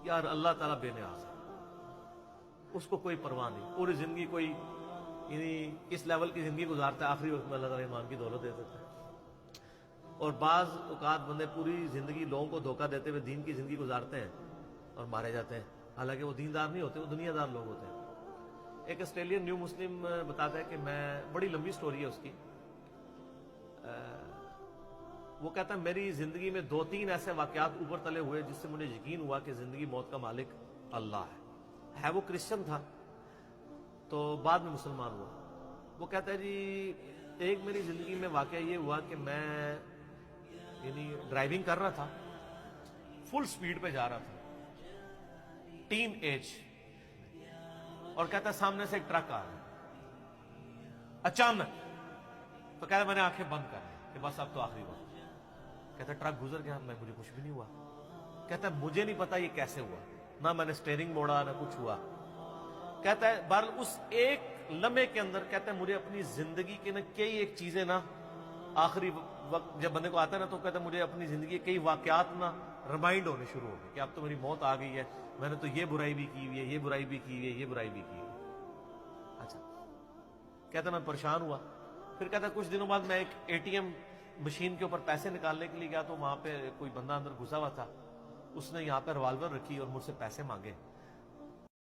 یار اللہ تعالیٰ بے نیاز ہے، اس کو کوئی پرواہ نہیں، پوری زندگی کوئی یعنی اس لیول کی زندگی گزارتا ہے، آخری وقت میں اللہ تعالیٰ ایمان کی دولت دے دیتا ہے۔ اور بعض اوقات بندے پوری زندگی لوگوں کو دھوکہ دیتے ہوئے دین کی زندگی گزارتے ہیں اور مارے جاتے ہیں، حالانکہ وہ دیندار نہیں ہوتے، وہ دنیا دار لوگ ہوتے ہیں۔ ایک آسٹریلین نیو مسلم بتاتا ہے کہ میں، بڑی لمبی سٹوری ہے اس کی، وہ کہتا ہے میری زندگی میں 2-3 ایسے واقعات اوپر تلے ہوئے جس سے مجھے یقین ہوا کہ زندگی موت کا مالک اللہ ہے۔ وہ کرسچن تھا تو بعد میں مسلمان ہوا۔ وہ کہتا ہے جی ایک میری زندگی میں واقعہ یہ ہوا کہ میں یعنی ڈرائیونگ کر رہا تھا، فل سپیڈ پہ جا رہا تھا، ٹین ایج، اور کہتا ہے سامنے سے ایک ٹرک آ رہا ہے اچانک، تو کہتا ہے میں نے آنکھیں بند کر لی کہ بس اب تو آخری وقت۔ کہتا ہے ٹرک گزر گیا، مجھے کچھ بھی نہیں ہوا۔ کہتا ہے مجھے نہیں پتا یہ کیسے ہوا، نہ میں نے سٹیئرنگ موڑا نہ کچھ ہوا۔ کہتا ہے بہرحال اس ایک لمحے کے اندر کہتا ہے مجھے اپنی زندگی کے نا کئی ایک چیزیں نا، آخری وقت جب بندے کو آتا ہے نا تو کہتا ہے مجھے اپنی زندگی کے کئی واقعات نا ریمائنڈ ہونے شروع ہو گئے کہ اب تو میری موت آ گئی ہے، میں نے تو یہ برائی بھی کی ہوئی ہے، یہ برائی بھی کی ہوئی ہے، یہ برائی بھی کی ہوئی ہے۔ اچھا کہتا ہے میں پریشان ہوا۔ پھر کہتا ہے کچھ دنوں بعد میں ایک ATM مشین کے اوپر پیسے نکالنے کے لیے گیا تو وہاں پہ کوئی بندہ اندر گھسا ہوا تھا، اس نے یہاں پہ ریوالور رکھی اور مجھ سے پیسے مانگے۔